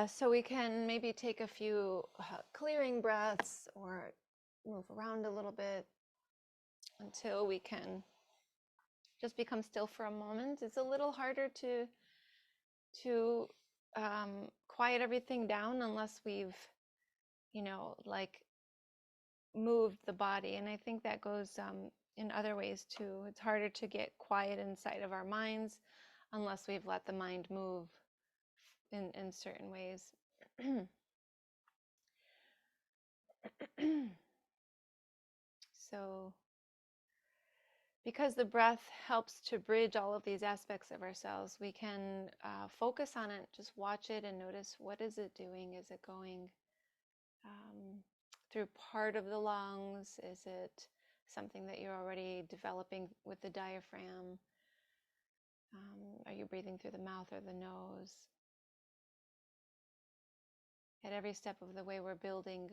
So we can maybe take a few clearing breaths or move around a little bit until we can just become still for a moment. It's a little harder to quiet everything down unless we've, like moved the body. And I think that goes in other ways too. It's harder to get quiet inside of our minds unless we've let the mind move in certain ways. So, because the breath helps to bridge all of these aspects of ourselves, we can focus on it, just watch it and notice, what is it doing? Is it going through part of the lungs? Is it something that you're already developing with the diaphragm? Are you breathing through the mouth or the nose? At every step of the way, we're building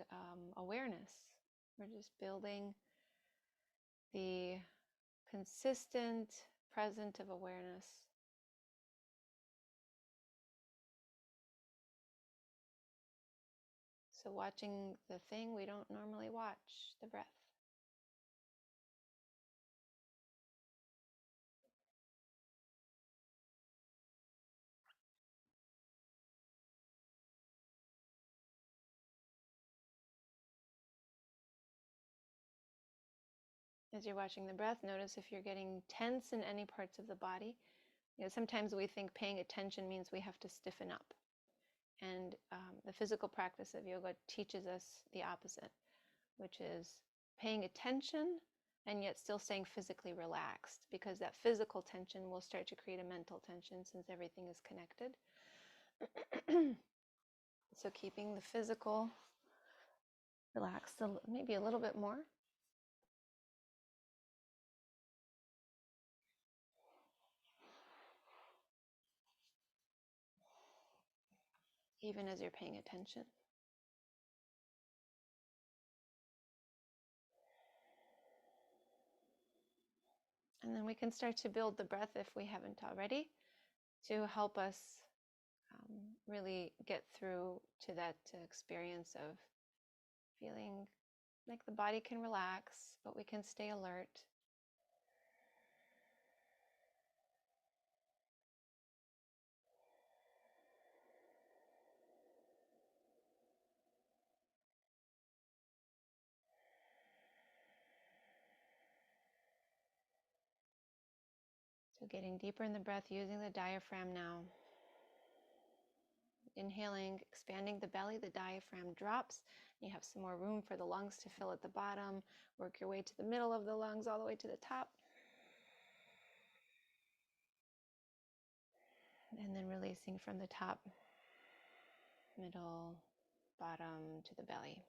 awareness. We're just building the consistent present of awareness. So watching the thing we don't normally watch, the breath. As you're watching the breath, notice if you're getting tense in any parts of the body. Sometimes we think paying attention means we have to stiffen up. And the physical practice of yoga teaches us the opposite, which is paying attention and yet still staying physically relaxed, because that physical tension will start to create a mental tension since everything is connected. So keeping the physical relaxed maybe a little bit more. Even as you're paying attention. And then we can start to build the breath, if we haven't already, to help us really get through to that experience of feeling like the body can relax, but we can stay alert. So getting deeper in the breath, using the diaphragm now. Inhaling, expanding the belly, the diaphragm drops. You have some more room for the lungs to fill at the bottom. Work your way to the middle of the lungs, all the way to the top. And then releasing from the top, middle, bottom to the belly.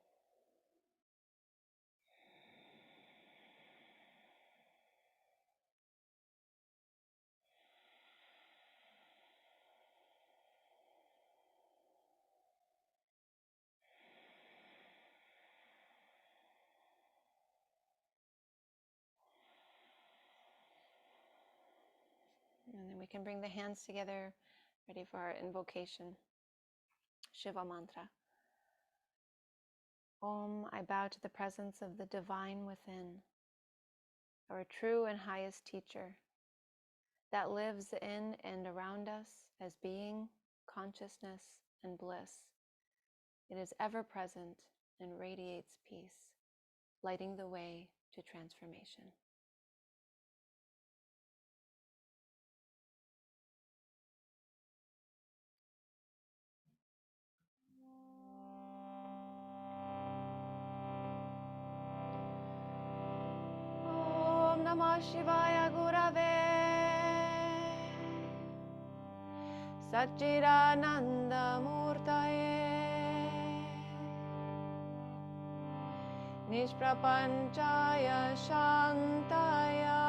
And then we can bring the hands together, ready for our invocation. Shiva mantra. Om, I bow to the presence of the divine within, our true and highest teacher, that lives in and around us as being, consciousness, and bliss. It is ever present and radiates peace, lighting the way to transformation. Om Namah Shivaya Gurave Satchidananda Murtaye Nishprapanchaya Shantaya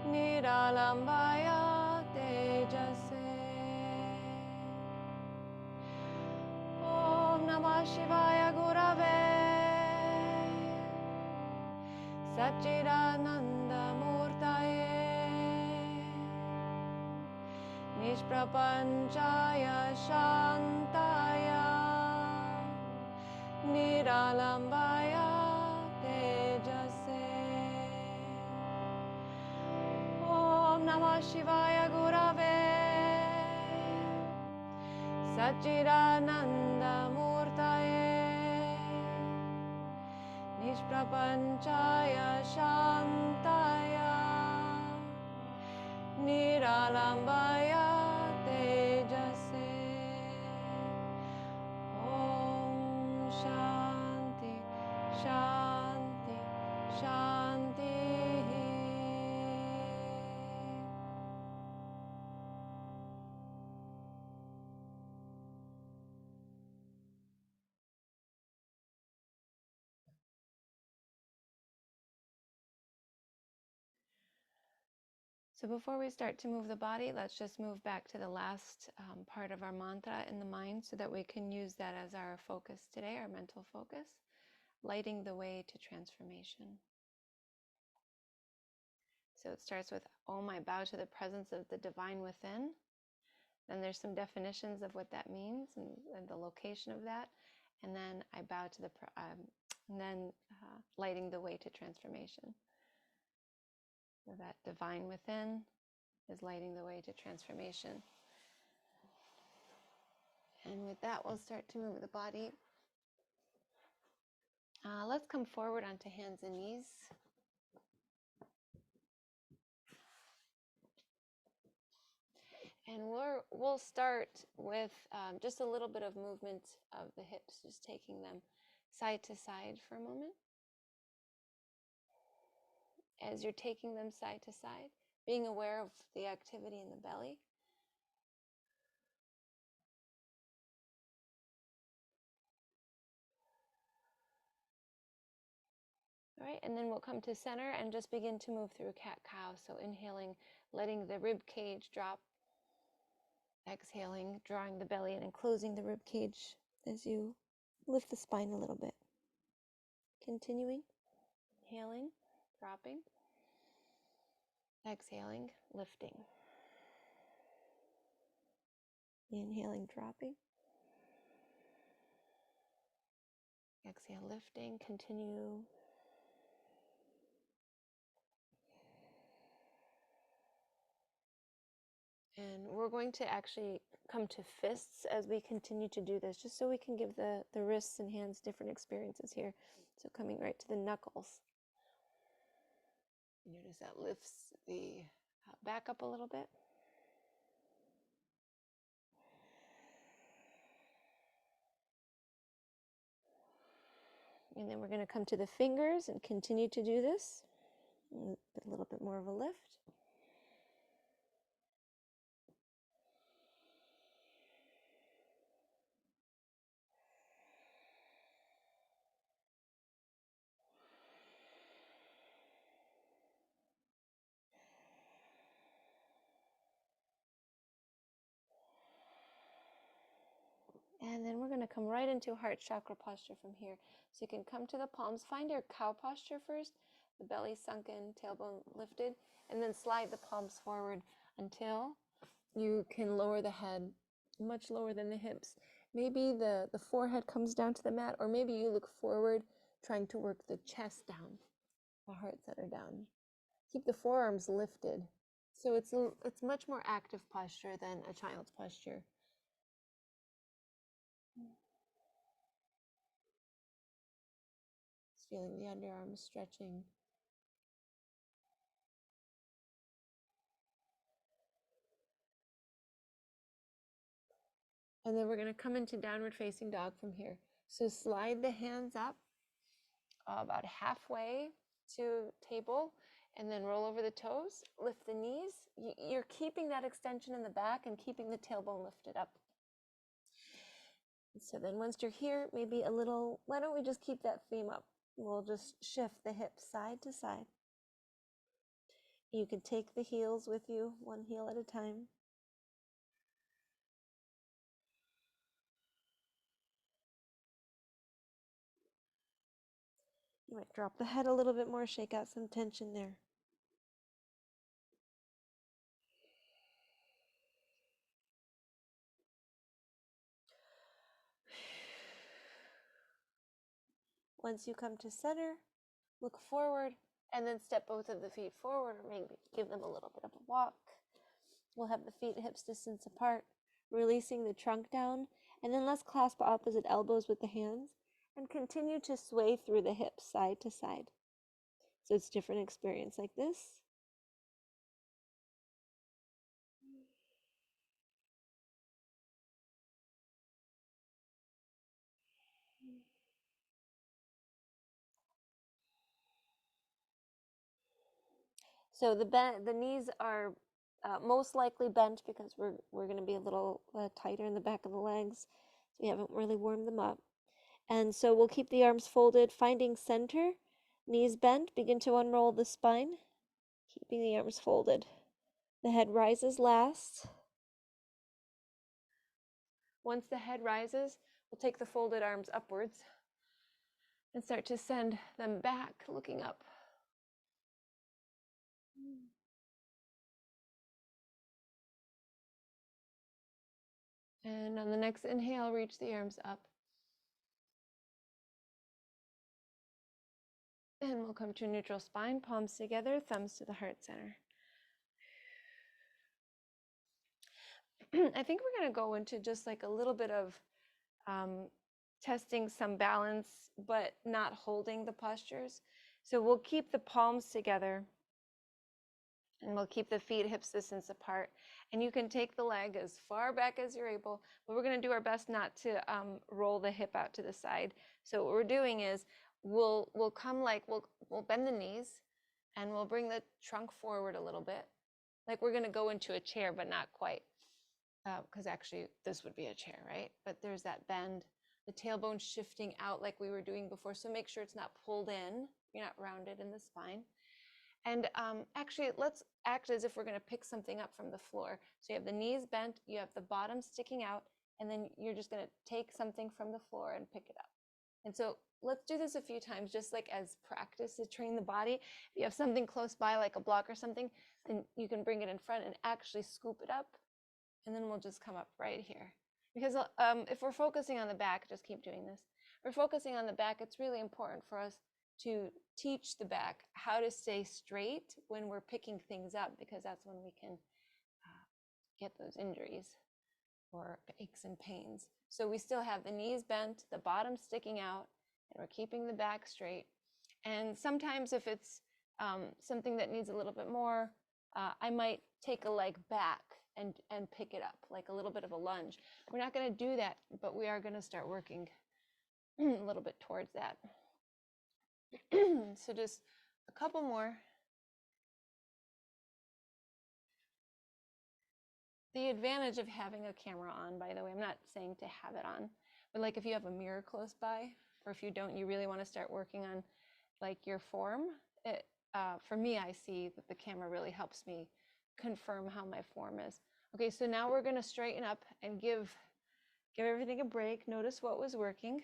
Niralambaya Tejase. Om Namah Shivaya Gurave Satchidananda Murtaye Nishprapanchaya Shantaya Niralambaya Tejase. Om Namah Shivaya Gurave Satchidananda Murtaye Nishprapanchaya Shantaya Niralambaya Tejase. Om Shanti Shanti Shanti. So before we start to move the body, let's just move back to the last part of our mantra in the mind so that we can use that as our focus today, our mental focus, lighting the way to transformation. So it starts with, Om, I bow to the presence of the divine within. Then there's some definitions of what that means and the location of that. And then I bow to the, lighting the way to transformation. So that divine within is lighting the way to transformation. And with that, we'll start to move the body. Let's come forward onto hands and knees. And we'll start with just a little bit of movement of the hips, just taking them side to side for a moment. As you're taking them side to side, being aware of the activity in the belly. All right, and then we'll come to center and just begin to move through cat-cow. So inhaling, letting the rib cage drop. Exhaling, drawing the belly in and closing the rib cage as you lift the spine a little bit. Continuing, inhaling, dropping. Exhaling, lifting. Inhaling, dropping. Exhale, lifting. Continue. And we're going to actually come to fists as we continue to do this, just so we can give the wrists and hands different experiences here. So coming right to the knuckles. You notice that lifts the back up a little bit. And then we're going to come to the fingers and continue to do this. A little bit more of a lift. And then we're going to come right into heart chakra posture from here. So you can come to the palms, find your cow posture first, the belly sunken, tailbone lifted, and then slide the palms forward until you can lower the head much lower than the hips. Maybe the forehead comes down to the mat, or maybe you look forward trying to work the chest down, the heart center down. Keep the forearms lifted. So it's much more active posture than a child's posture. Just feeling the underarms stretching. And then we're going to come into downward facing dog from here. So slide the hands up about halfway to table, and then roll over the toes, lift the knees. You're keeping that extension in the back and keeping the tailbone lifted up. So then once you're here, maybe a little, why don't we just keep that theme up? We'll just shift the hips side to side. You can take the heels with you, one heel at a time. You might drop the head a little bit more, shake out some tension there. Once you come to center, look forward, and then step both of the feet forward, or maybe give them a little bit of a walk. We'll have the feet hips distance apart, releasing the trunk down, and then let's clasp opposite elbows with the hands and continue to sway through the hips side to side. So it's different experience like this. So the knees are most likely bent because we're going to be a little tighter in the back of the legs. So we haven't really warmed them up. And so we'll keep the arms folded, finding center, knees bent, begin to unroll the spine, keeping the arms folded. The head rises last. Once the head rises, we'll take the folded arms upwards and start to send them back, looking up. And on the next inhale, reach the arms up. And we'll come to neutral spine, palms together, thumbs to the heart center. I think we're going to go into just like a little bit of testing some balance, but not holding the postures. So we'll keep the palms together and we'll keep the feet hips distance apart. And you can take the leg as far back as you're able, but we're going to do our best not to roll the hip out to the side. So what we're doing is we'll come like, we'll bend the knees and we'll bring the trunk forward a little bit. Like we're going to go into a chair, but not quite. Because actually this would be a chair, right? But there's that bend, the tailbone shifting out like we were doing before. So make sure it's not pulled in. You're not rounded in the spine. And actually, let's act as if we're going to pick something up from the floor. So you have the knees bent, you have the bottom sticking out, and then you're just going to take something from the floor and pick it up. And so let's do this a few times, just like as practice to train the body. If you have something close by, like a block or something, then you can bring it in front and actually scoop it up. And then we'll just come up right here. Because if we're focusing on the back, just keep doing this. If we're focusing on the back, it's really important for us to teach the back how to stay straight when we're picking things up, because that's when we can get those injuries or aches and pains. So we still have the knees bent, the bottom sticking out, and we're keeping the back straight. And sometimes if it's something that needs a little bit more, I might take a leg back and pick it up, like a little bit of a lunge. We're not going to do that, but we are going to start working a little bit towards that. So just a couple more. The advantage of having a camera on, by the way, I'm not saying to have it on, but like if you have a mirror close by, or if you don't, you really want to start working on like your form. For me, I see that the camera really helps me confirm how my form is. Okay, so now we're going to straighten up and give everything a break. Notice what was working.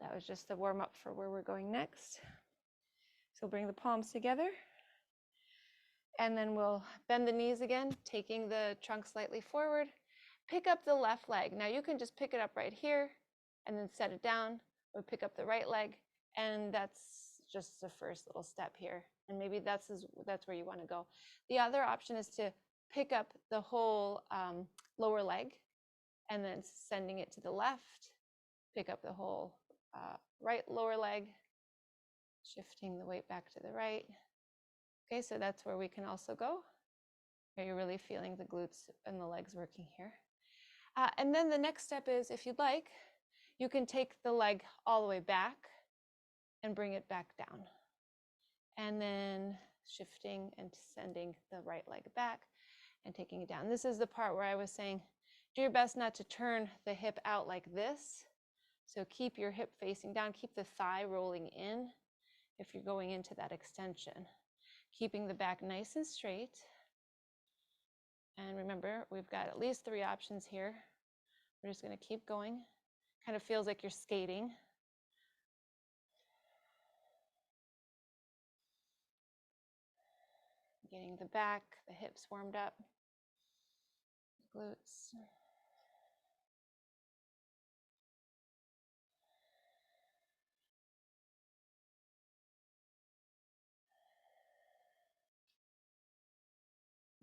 That was just the warm up for where we're going next. So bring the palms together. And then we'll bend the knees again, taking the trunk slightly forward. Pick up the left leg. Now you can just pick it up right here and then set it down, or pick up the right leg. And that's just the first little step here. And maybe that's where you want to go. The other option is to pick up the whole lower leg and then sending it to the left. Pick up the whole right lower leg, shifting the weight back to the right. Okay, so that's where we can also go. Where you're really feeling the glutes and the legs working here. And then the next step is, if you'd like, you can take the leg all the way back and bring it back down. And then shifting and sending the right leg back and taking it down. This is the part where I was saying, do your best not to turn the hip out like this. So keep your hip facing down, keep the thigh rolling in if you're going into that extension. Keeping the back nice and straight. And remember, we've got at least 3 options here. We're just going to keep going. Kind of feels like you're skating. Getting the back, the hips warmed up, glutes.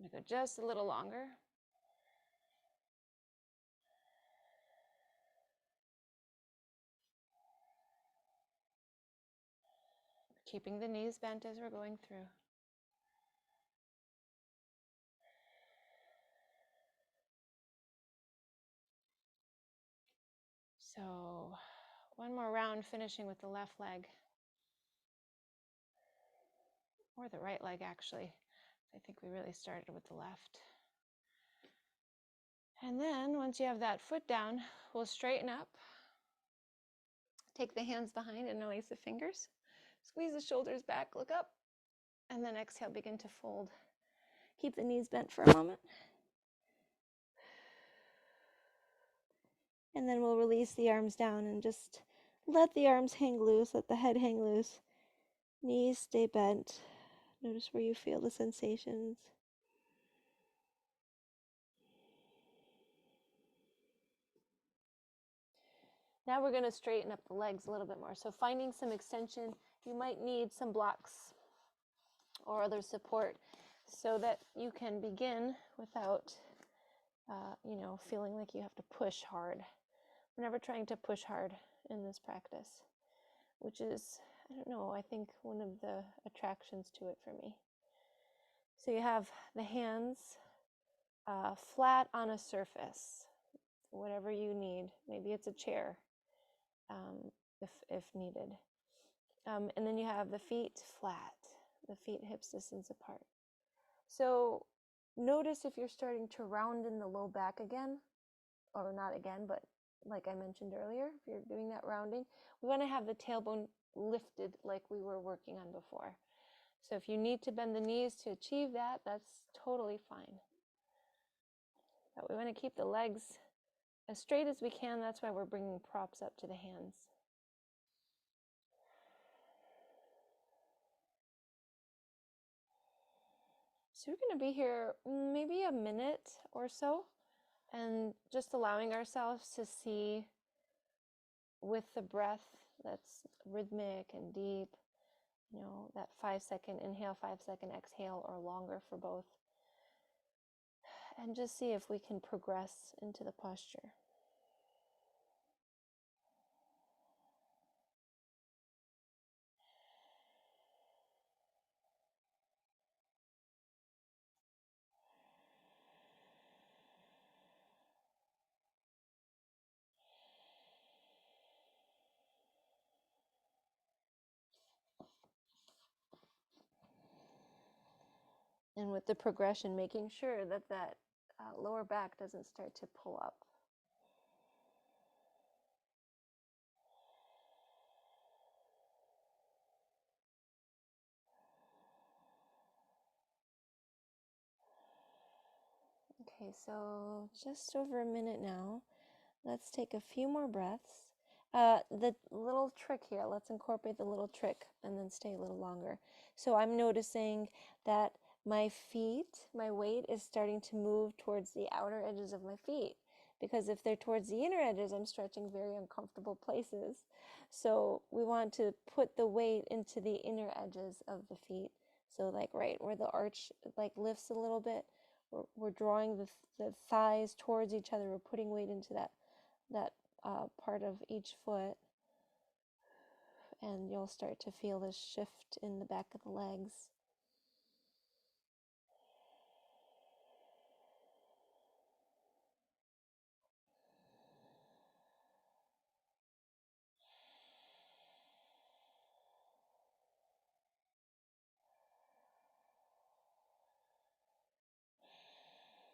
I'm gonna go just a little longer. Keeping the knees bent as we're going through. So one more round, finishing with the left leg, or the right leg actually. I think we really started with the left. And then once you have that foot down, we'll straighten up. Take the hands behind and release the fingers. Squeeze the shoulders back, look up, and then exhale, begin to fold. Keep the knees bent for a moment. And then we'll release the arms down and just let the arms hang loose, let the head hang loose. Knees stay bent. Notice where you feel the sensations. Now we're going to straighten up the legs a little bit more. So finding some extension, you might need some blocks or other support so that you can begin without, feeling like you have to push hard. We're never trying to push hard in this practice, which is, I think one of the attractions to it for me. So you have the hands flat on a surface, whatever you need. Maybe it's a chair, if needed. And then you have the feet flat, the feet hips distance apart. So notice if you're starting to round in the low back again, or not again, but like I mentioned earlier, if you're doing that rounding, we want to have the tailbone lifted like we were working on before. So if you need to bend the knees to achieve that, that's totally fine. But we want to keep the legs as straight as we can. That's why we're bringing props up to the hands. So we're going to be here maybe a minute or so, and just allowing ourselves to see with the breath that's rhythmic and deep, that 5-second inhale, 5-second exhale, or longer for both. And just see if we can progress into the posture. And with the progression, making sure that lower back doesn't start to pull up. Okay, so just over a minute now. Let's take a few more breaths. The little trick here, let's incorporate the little trick and then stay a little longer. So I'm noticing that my feet, my weight is starting to move towards the outer edges of my feet, because if they're towards the inner edges, I'm stretching very uncomfortable places. So we want to put the weight into the inner edges of the feet. So like right where the arch lifts a little bit, we're drawing the thighs towards each other. We're putting weight into that part of each foot, and you'll start to feel this shift in the back of the legs.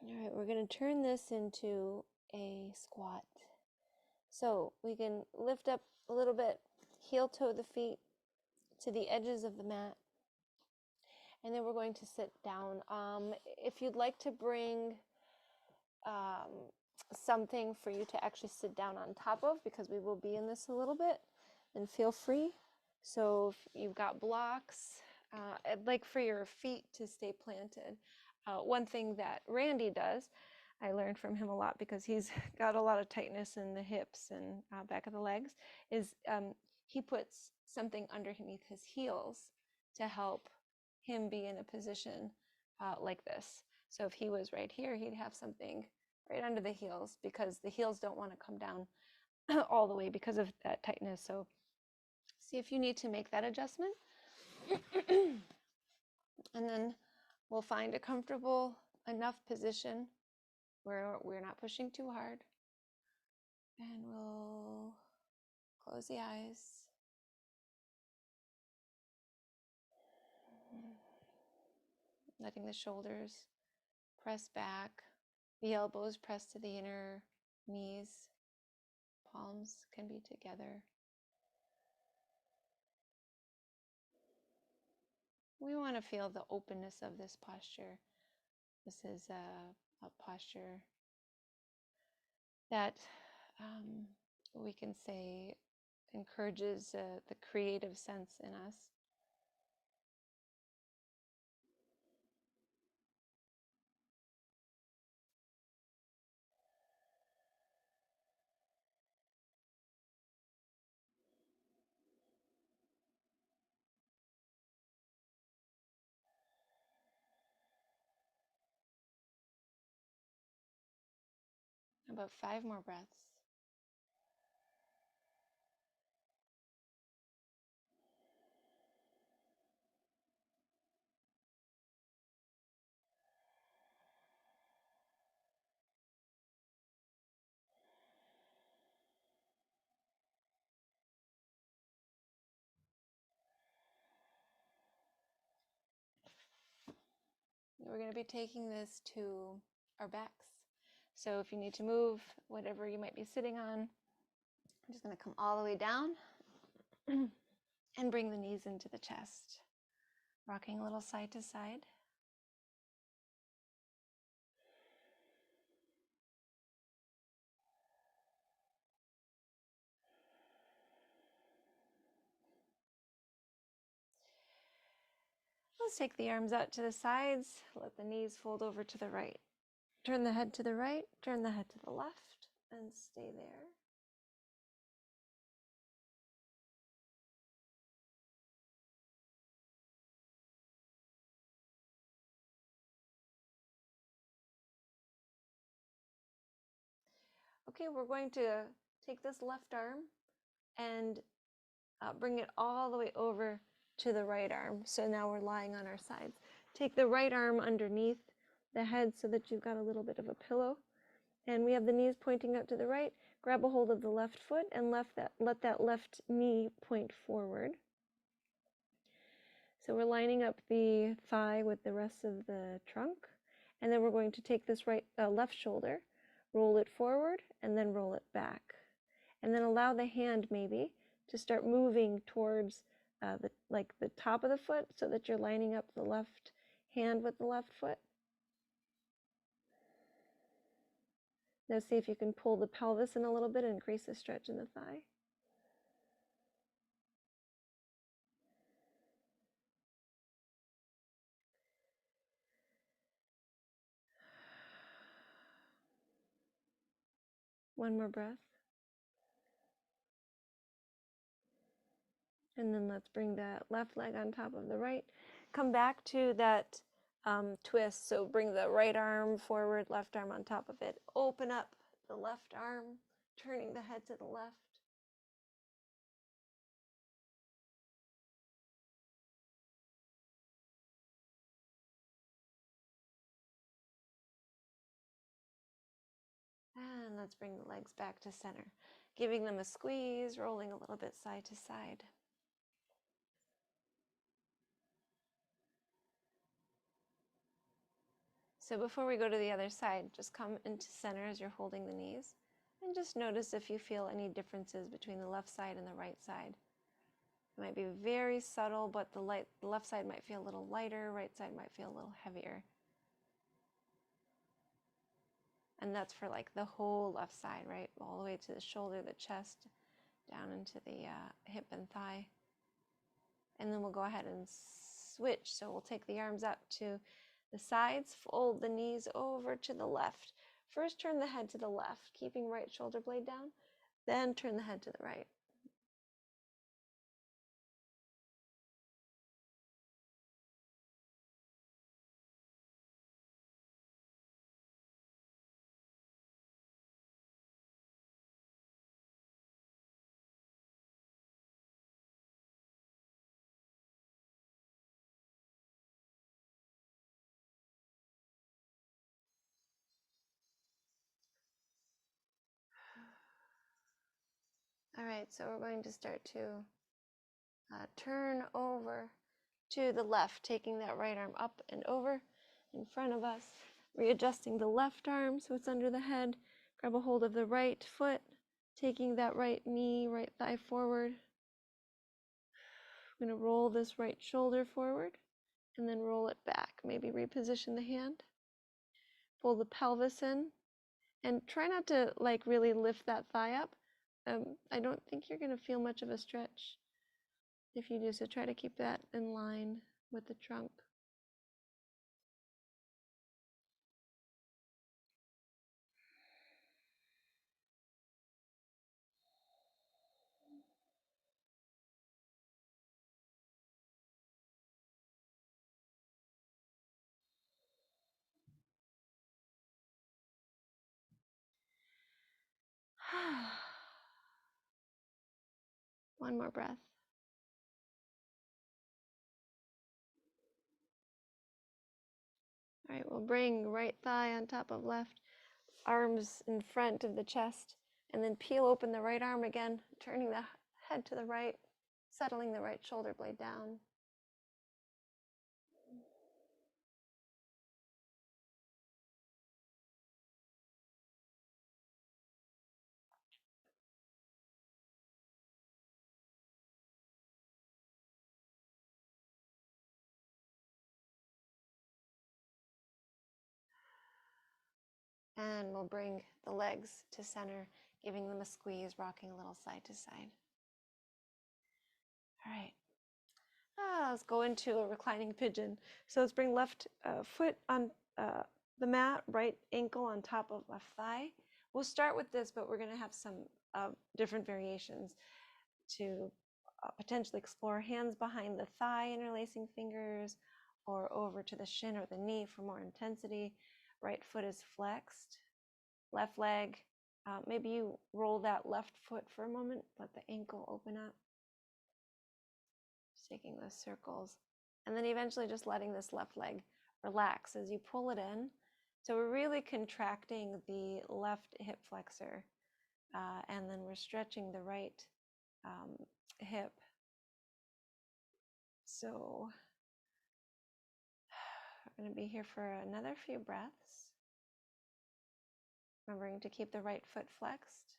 All right, we're going to turn this into a squat. So we can lift up a little bit, heel toe the feet to the edges of the mat, and then we're going to sit down. If you'd like to bring something for you to actually sit down on top of, because we will be in this a little bit, then feel free. So if you've got blocks, I'd like for your feet to stay planted. One thing that Randy does, I learned from him a lot because he's got a lot of tightness in the hips and back of the legs, is he puts something underneath his heels to help him be in a position like this. So if he was right here, he'd have something right under the heels because the heels don't want to come down all the way because of that tightness. So see if you need to make that adjustment. And then we'll find a comfortable enough position where we're not pushing too hard. And we'll close the eyes. Letting the shoulders press back, the elbows press to the inner knees, palms can be together. We want to feel the openness of this posture. This is a posture that we can say encourages the creative sense in us. About 5 more breaths. We're going to be taking this to our backs. So if you need to move whatever you might be sitting on, I'm just going to come all the way down and bring the knees into the chest, rocking a little side to side. Let's take the arms out to the sides, let the knees fold over to the right. Turn the head to the right, turn the head to the left, and stay there. Okay, we're going to take this left arm and bring it all the way over to the right arm. So now we're lying on our sides. Take the right arm underneath the head so that you've got a little bit of a pillow. And we have the knees pointing out to the right. Grab a hold of the left foot and let that left knee point forward. So we're lining up the thigh with the rest of the trunk. And then we're going to take this left shoulder, roll it forward, and then roll it back. And then allow the hand maybe to start moving towards the top of the foot so that you're lining up the left hand with the left foot. Now see if you can pull the pelvis in a little bit and increase the stretch in the thigh. One more breath. And then let's bring that left leg on top of the right. Come back to that twist. So bring the right arm forward, left arm on top of it. Open up the left arm, turning the head to the left. And let's bring the legs back to center, giving them a squeeze, rolling a little bit side to side. So before we go to the other side, just come into center as you're holding the knees, and just notice if you feel any differences between the left side and the right side. It might be very subtle, but the left side might feel a little lighter, right side might feel a little heavier. And that's for like the whole left side, right? All the way to the shoulder, the chest, down into the hip and thigh. And then we'll go ahead and switch. So we'll take the arms up to the sides, fold the knees over to the left. First, turn the head to the left, keeping right shoulder blade down. Then turn the head to the right. All right, so we're going to start to turn over to the left, taking that right arm up and over in front of us, readjusting the left arm so it's under the head. Grab a hold of the right foot, taking that right knee, right thigh forward. I'm going to roll this right shoulder forward and then roll it back. Maybe reposition the hand. Pull the pelvis in and try not to like really lift that thigh up. I don't think you're going to feel much of a stretch if you do, so try to keep that in line with the trunk. One more breath. All right, we'll bring right thigh on top of left, arms in front of the chest, and then peel open the right arm again, turning the head to the right, settling the right shoulder blade down. And we'll bring the legs to center, giving them a squeeze, rocking a little side to side. All right. Let's go into a reclining pigeon. So let's bring left foot on the mat, right ankle on top of left thigh. We'll start with this, but we're going to have some different variations to potentially explore. Hands behind the thigh, interlacing fingers, or over to the shin or the knee for more intensity. Right foot is flexed. Left leg, maybe you roll that left foot for a moment, let the ankle open up. Just taking those circles. And then eventually just letting this left leg relax as you pull it in. So we're really contracting the left hip flexor, and then we're stretching the right hip. So we're going to be here for another few breaths. Remembering to keep the right foot flexed.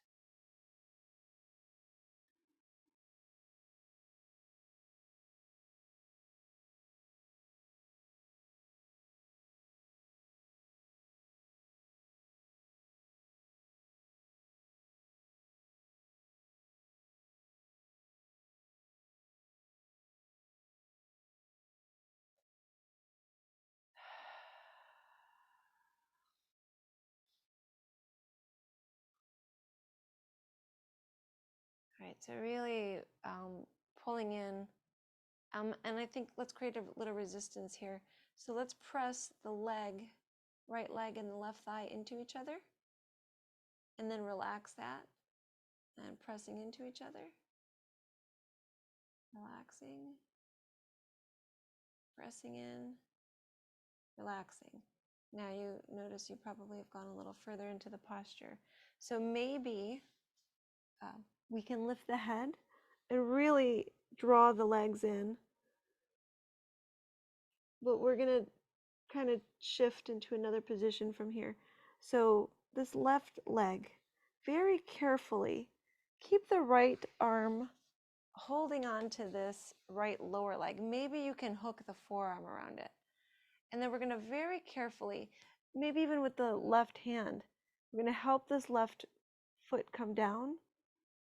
All right, so really pulling in, and I think let's create a little resistance here. So let's press the leg, right leg and the left thigh into each other, and then relax that, and pressing into each other, relaxing, pressing in, relaxing. Now you notice you probably have gone a little further into the posture. So maybe we can lift the head and really draw the legs in. But we're going to kind of shift into another position from here. So this left leg, very carefully, keep the right arm holding on to this right lower leg. Maybe you can hook the forearm around it. And then we're going to very carefully, maybe even with the left hand, we're going to help this left foot come down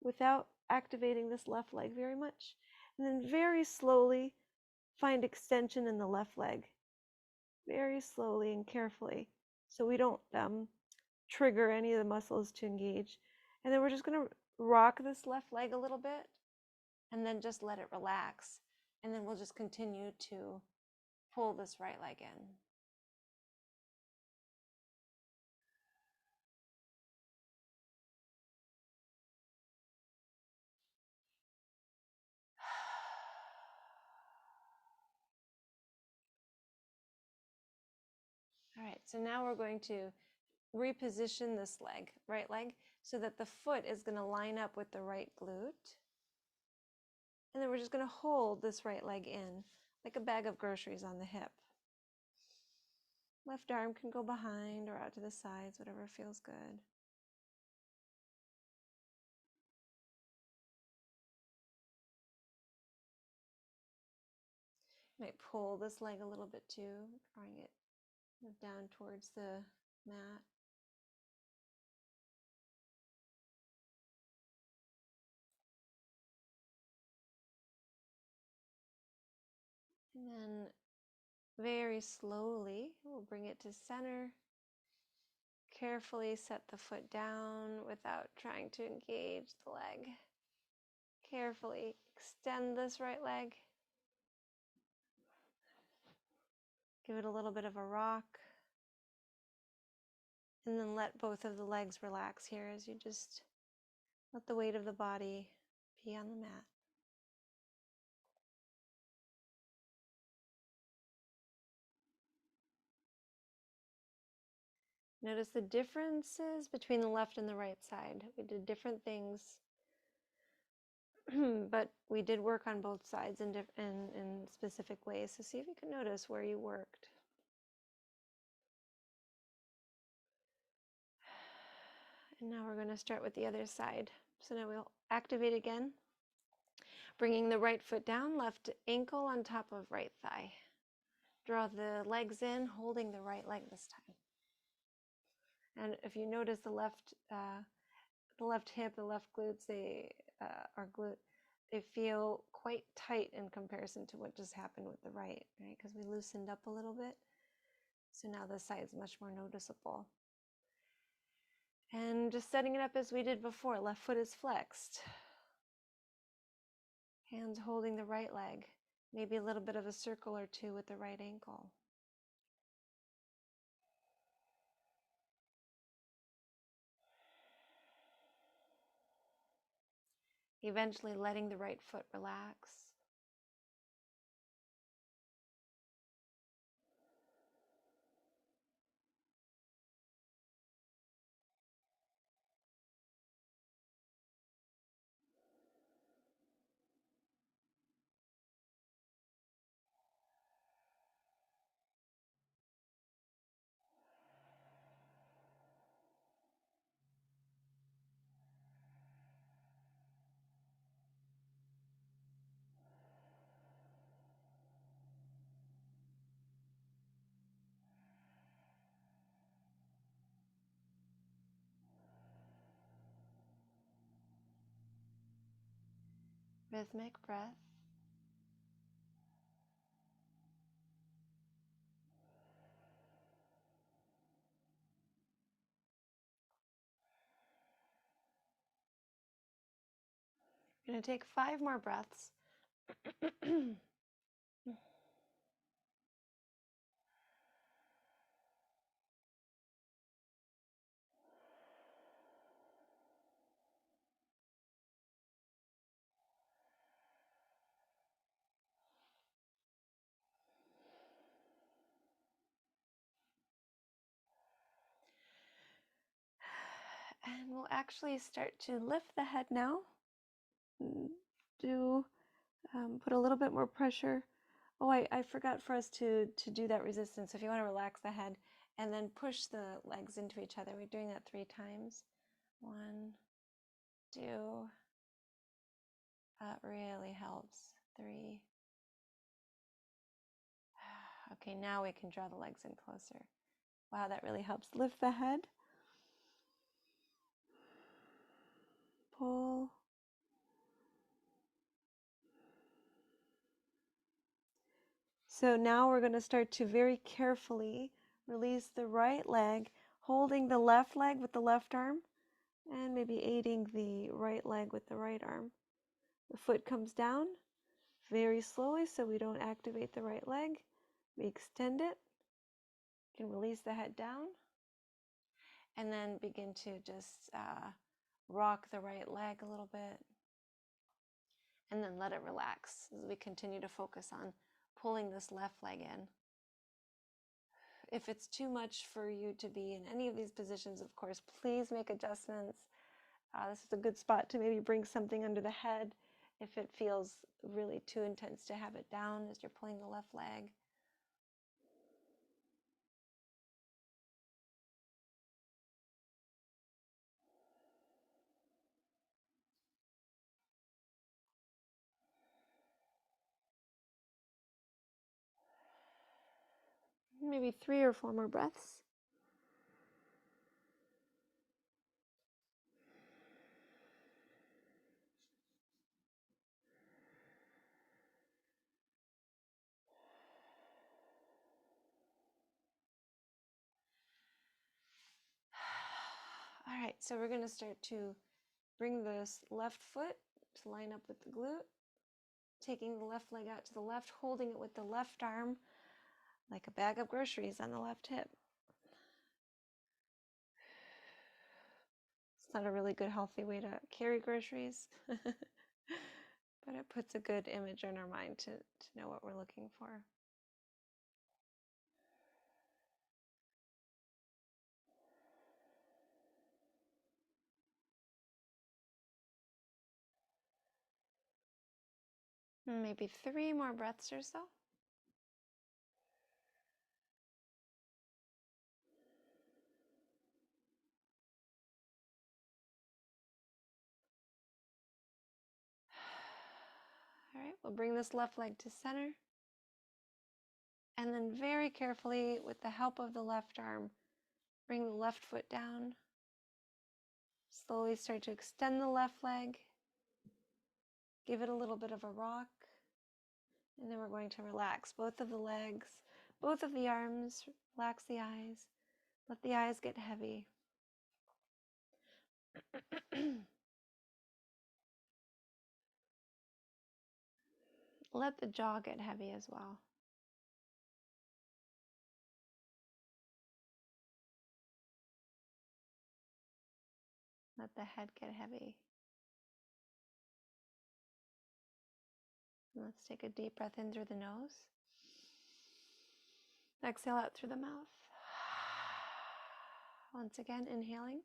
without activating this left leg very much. And then very slowly find extension in the left leg. Very slowly and carefully, so we don't trigger any of the muscles to engage. And then we're just going to rock this left leg a little bit and then just let it relax. And then we'll just continue to pull this right leg in. All right, so now we're going to reposition this leg, right leg. so that the foot is going to line up with the right glute. And then we're just going to hold this right leg in like a bag of groceries on the hip. Left arm can go behind or out to the sides, whatever feels good. Might pull this leg a little bit too, drawing it down towards the mat. And then very slowly, we'll bring it to center. Carefully set the foot down without trying to engage the leg. Carefully extend this right leg. Give it a little bit of a rock. And then let both of the legs relax here as you just let the weight of the body be on the mat. Notice the differences between the left and the right side. We did different things, but we did work on both sides in specific ways. So see if you can notice where you worked. And now we're going to start with the other side. So now we'll activate again, bringing the right foot down, left ankle on top of right thigh. Draw the legs in, holding the right leg this time. And if you notice the left hip, the left glutes, they feel quite tight in comparison to what just happened with the right? Because we loosened up a little bit. So now this side is much more noticeable. And just setting it up as we did before, left foot is flexed. Hands holding the right leg, maybe a little bit of a circle or two with the right ankle. Eventually letting the right foot relax. Rhythmic breath. We're going to take 5 more breaths. And we'll actually start to lift the head now. Put a little bit more pressure. Oh, I forgot for us to do that resistance. If you want to relax the head and then push the legs into each other. We're doing that 3 times. 1, 2. That really helps. 3. Okay, now we can draw the legs in closer. Wow, that really helps. Lift the head. Pull. So now we're going to start to very carefully release the right leg, holding the left leg with the left arm, and maybe aiding the right leg with the right arm. The foot comes down very slowly so we don't activate the right leg. We extend it. You can release the head down. And then begin to just rock the right leg a little bit. And then let it relax as we continue to focus on pulling this left leg in. If it's too much for you to be in any of these positions, of course, please make adjustments. This is a good spot to maybe bring something under the head if it feels really too intense to have it down as you're pulling the left leg. Maybe 3 or 4 more breaths. All right, so we're going to start to bring this left foot to line up with the glute, taking the left leg out to the left, holding it with the left arm like a bag of groceries on the left hip. It's not a really good, healthy way to carry groceries, but it puts a good image in our mind to know what we're looking for. Maybe 3 more breaths or so. All right, we'll bring this left leg to center. And then very carefully, with the help of the left arm, bring the left foot down. Slowly start to extend the left leg. Give it a little bit of a rock. And then we're going to relax both of the legs, both of the arms, relax the eyes. Let the eyes get heavy. Let the jaw get heavy as well. Let the head get heavy. And let's take a deep breath in through the nose. Exhale out through the mouth. Once again, inhaling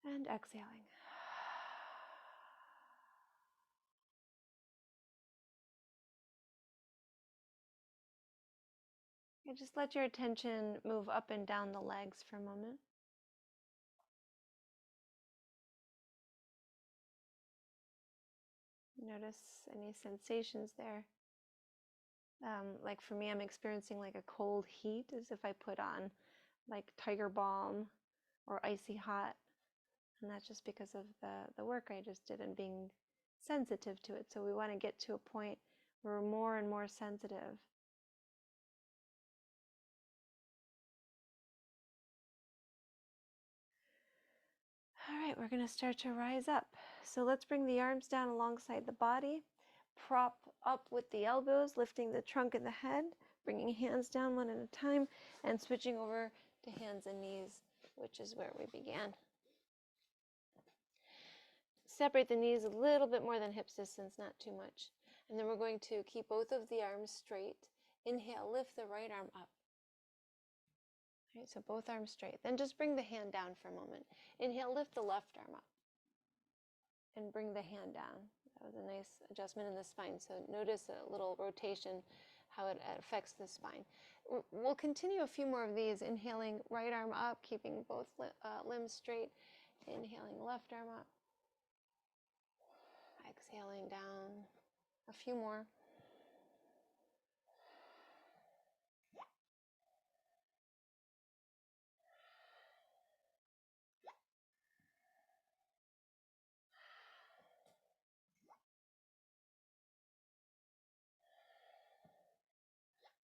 and exhaling. And just let your attention move up and down the legs for a moment. Notice any sensations there. Like for me, I'm experiencing like a cold heat, as if I put on like Tiger Balm or icy hot. And that's just because of the work I just did and being sensitive to it. So we want to get to a point where we're more and more sensitive. All right, we're going to start to rise up. So let's bring the arms down alongside the body. Prop up with the elbows, lifting the trunk and the head, bringing hands down one at a time, and switching over to hands and knees, which is where we began. Separate the knees a little bit more than hip distance, not too much. And then we're going to keep both of the arms straight. Inhale, lift the right arm up. All right, so both arms straight. Then just bring the hand down for a moment. Inhale, lift the left arm up. And bring the hand down. That was a nice adjustment in the spine. So notice a little rotation, how it affects the spine. We'll continue a few more of these. Inhaling, right arm up, keeping both limbs straight. Inhaling, left arm up. Exhaling down. A few more.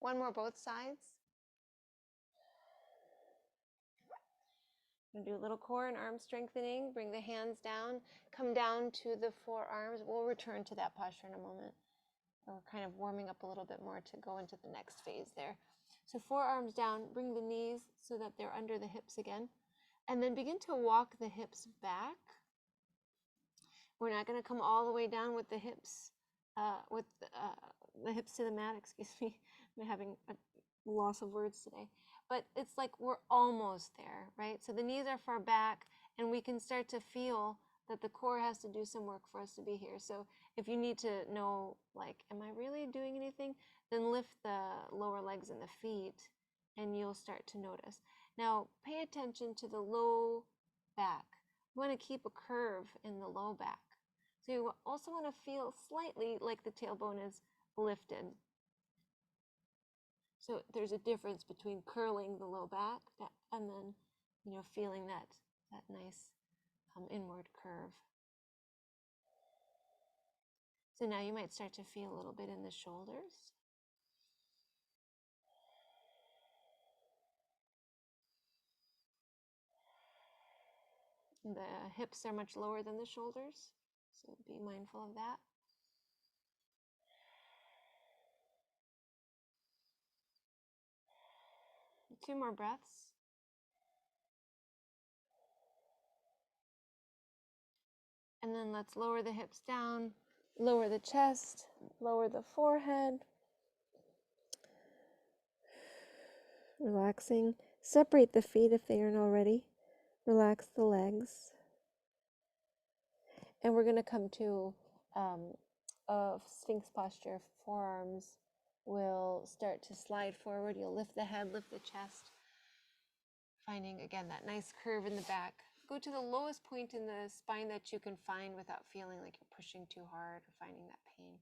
One more, both sides. I'm going to do a little core and arm strengthening. Bring the hands down. Come down to the forearms. We'll return to that posture in a moment. We're kind of warming up a little bit more to go into the next phase there. So forearms down. Bring the knees so that they're under the hips again. And then begin to walk the hips back. We're not going to come all the way down with the hips, the hips to the mat, excuse me. I'm having loss of words today, but it's like we're almost there, right? So the knees are far back, and we can start to feel that the core has to do some work for us to be here. So if you need to know, like, am I really doing anything? Then lift the lower legs and the feet, and you'll start to notice. Now, pay attention to the low back. You want to keep a curve in the low back. So you also want to feel slightly like the tailbone is lifted. So there's a difference between curling the low back and then, feeling that nice inward curve. So now you might start to feel a little bit in the shoulders. The hips are much lower than the shoulders, so be mindful of that. Two more breaths. And then let's lower the hips down, lower the chest, lower the forehead. Relaxing. Separate the feet if they aren't already. Relax the legs. And we're going to come to a Sphinx posture. Forearms will start to slide forward. You'll lift the head, lift the chest. Finding, again, that nice curve in the back. Go to the lowest point in the spine that you can find without feeling like you're pushing too hard or finding that pain.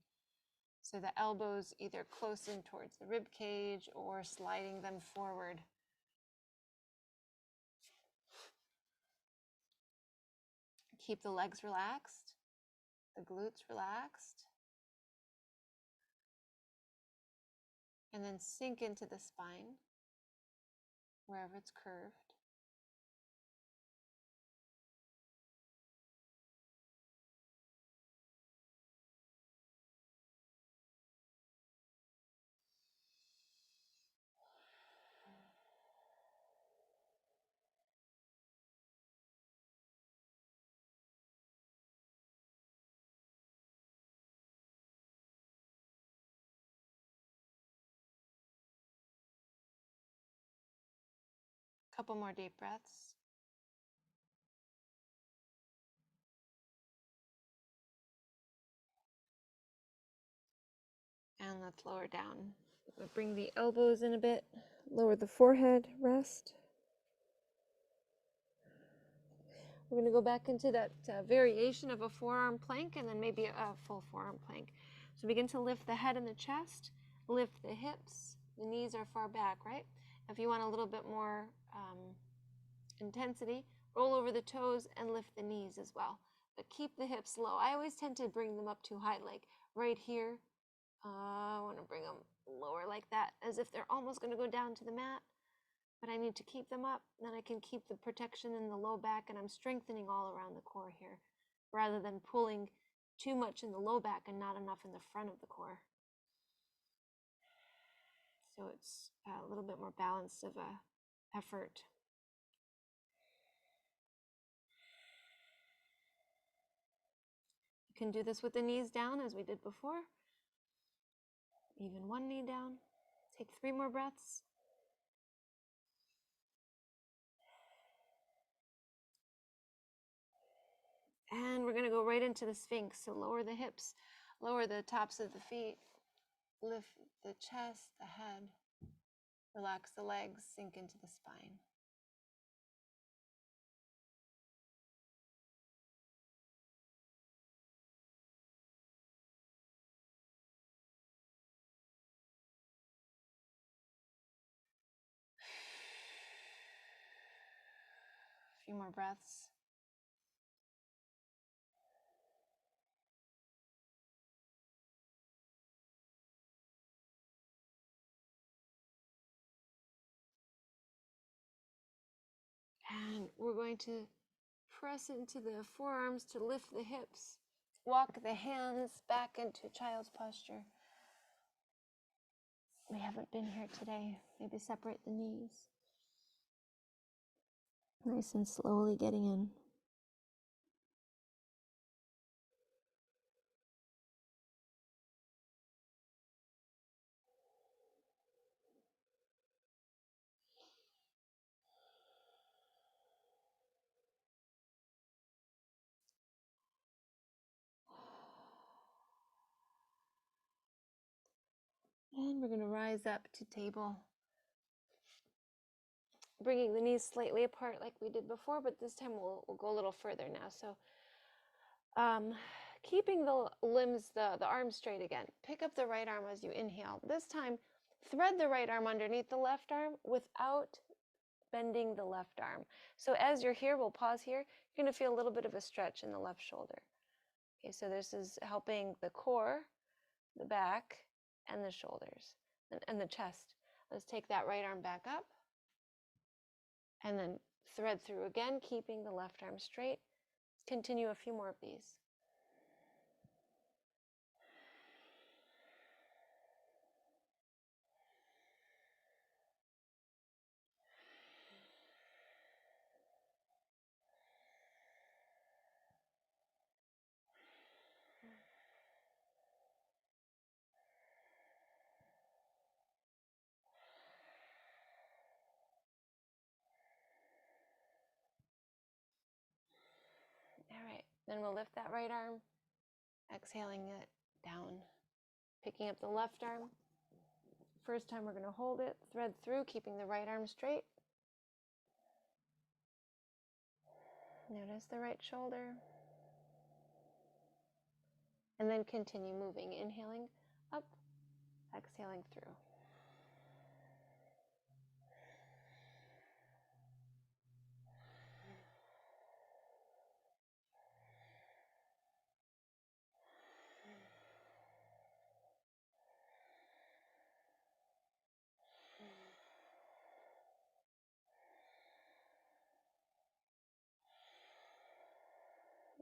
So the elbows either close in towards the rib cage or sliding them forward. Keep the legs relaxed, the glutes relaxed. And then sink into the spine, wherever it's curved. Couple more deep breaths. And let's lower down. We'll bring the elbows in a bit. Lower the forehead, rest. We're going to go back into that variation of a forearm plank and then maybe a full forearm plank. So begin to lift the head and the chest, lift the hips. The knees are far back, right? If you want a little bit more intensity, roll over the toes and lift the knees as well. But keep the hips low. I always tend to bring them up too high, like right here. I want to bring them lower like that, as if they're almost going to go down to the mat. But I need to keep them up, then I can keep the protection in the low back, and I'm strengthening all around the core here, rather than pulling too much in the low back and not enough in the front of the core. So it's a little bit more balanced of a effort. You can do this with the knees down as we did before. Even one knee down. Take 3 more breaths. And we're going to go right into the Sphinx. So lower the hips, lower the tops of the feet, lift the chest, the head, relax the legs, sink into the spine. A few more breaths. And we're going to press into the forearms to lift the hips. Walk the hands back into child's posture. We haven't been here today. Maybe separate the knees. Nice and slowly getting in. And we're going to rise up to table. Bringing the knees slightly apart like we did before, but this time we'll go a little further now. So keeping the limbs, the arms straight again. Pick up the right arm as you inhale. This time, thread the right arm underneath the left arm without bending the left arm. So as you're here, we'll pause here. You're going to feel a little bit of a stretch in the left shoulder. Okay, so this is helping the core, the back, and the shoulders, and the chest. Let's take that right arm back up, and then thread through again, keeping the left arm straight. Let's continue a few more of these. All right, then we'll lift that right arm, exhaling it down, picking up the left arm. First time we're going to hold it, thread through, keeping the right arm straight. Notice the right shoulder. And then continue moving, inhaling up, exhaling through.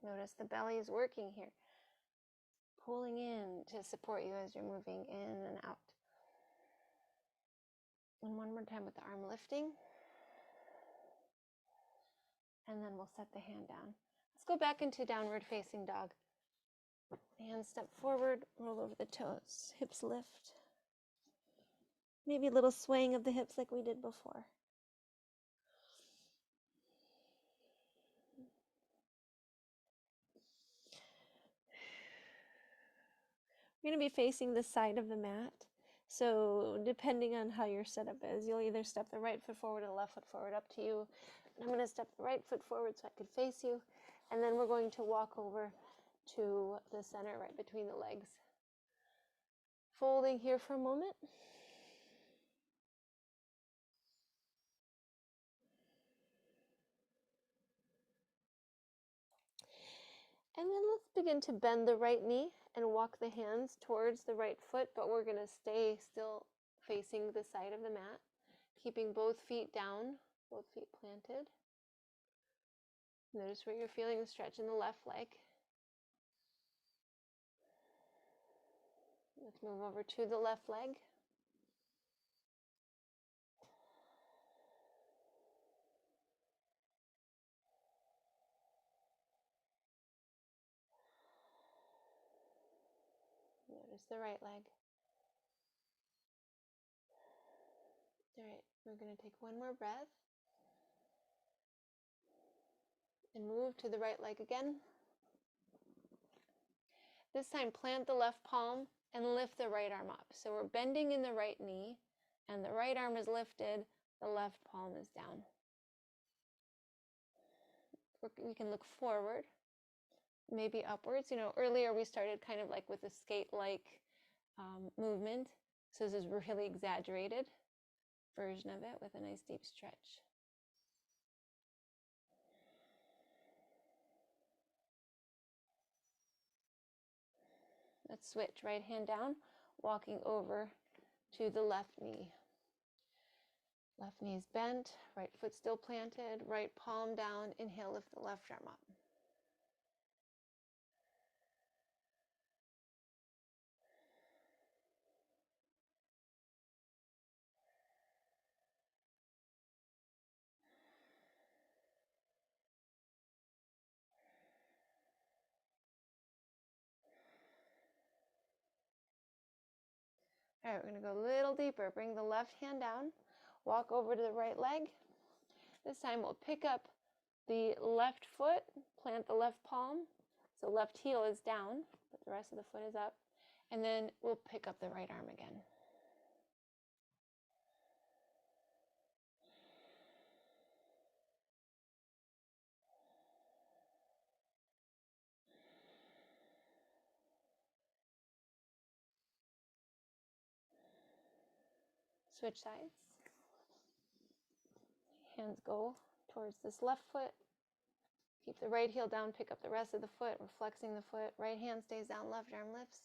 Notice the belly is working here, pulling in to support you as you're moving in and out. And one more time with the arm lifting. And then we'll set the hand down. Let's go back into downward facing dog. Hands step forward, roll over the toes, hips lift. Maybe a little swaying of the hips like we did before. You're going to be facing the side of the mat. So depending on how your setup is, you'll either step the right foot forward or the left foot forward, up to you. I'm going to step the right foot forward so I can face you. And then we're going to walk over to the center right between the legs. Folding here for a moment. And then let's begin to bend the right knee and walk the hands towards the right foot, but we're going to stay still facing the side of the mat, keeping both feet down, both feet planted. Notice where you're feeling the stretch in the left leg. Let's move over to the left leg. Notice the right leg. All right, we're going to take one more breath. And move to the right leg again. This time, plant the left palm and lift the right arm up. So we're bending in the right knee, and the right arm is lifted, the left palm is down. We can look forward, maybe upwards. You know, earlier we started kind of like with a skate-like movement. So this is a really exaggerated version of it with a nice deep stretch. Let's switch, right hand down, walking over to the left knee. Left knee is bent, right foot still planted, right palm down. Inhale, lift the left arm up. All right, we're going to go a little deeper. Bring the left hand down, walk over to the right leg. This time we'll pick up the left foot, plant the left palm. So left heel is down, but the rest of the foot is up. And then we'll pick up the right arm again. Switch sides. Hands go towards this left foot. Keep the right heel down, pick up the rest of the foot. We're flexing the foot. Right hand stays down, left arm lifts.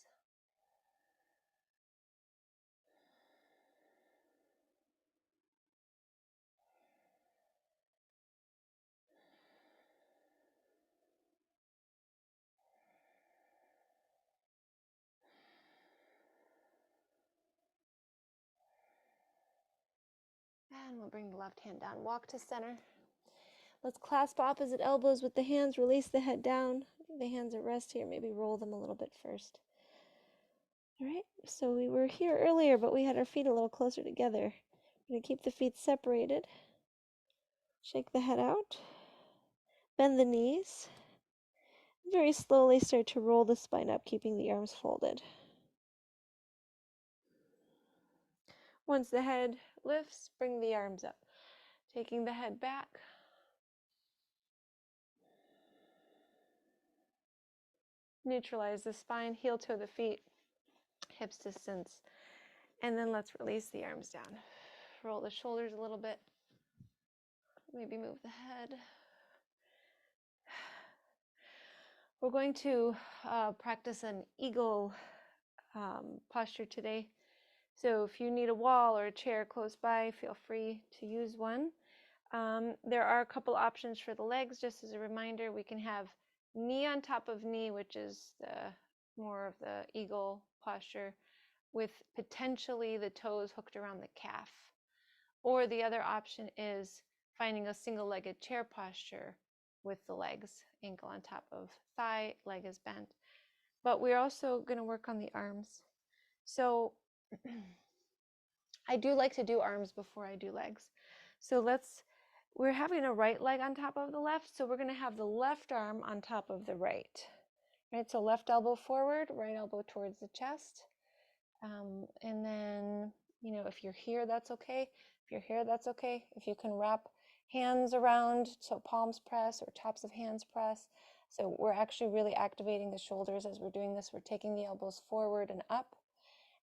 And we'll bring the left hand down. Walk to center. Let's clasp opposite elbows with the hands. Release the head down. The hands at rest here. Maybe roll them a little bit first. All right, so we were here earlier, but we had our feet a little closer together. We're going to keep the feet separated. Shake the head out. Bend the knees. Very slowly start to roll the spine up, keeping the arms folded. Once the head lifts, bring the arms up. Taking the head back. Neutralize the spine, heel toe the feet, hips distance. And then let's release the arms down. Roll the shoulders a little bit. Maybe move the head. We're going to practice an eagle posture today. So if you need a wall or a chair close by, feel free to use one. There are a couple options for the legs. Just as a reminder, we can have knee on top of knee, which is more of the eagle posture, with potentially the toes hooked around the calf. Or the other option is finding a single-legged chair posture with the legs, ankle on top of thigh, leg is bent. But we're also going to work on the arms. So I do like to do arms before I do legs. So we're having a right leg on top of the left, so we're going to have the left arm on top of the right. Right, so left elbow forward, right elbow towards the chest. And then, if you're here, that's okay. If you're here, that's okay. If you can wrap hands around, so palms press or tops of hands press. So we're actually really activating the shoulders as we're doing this. We're taking the elbows forward and up.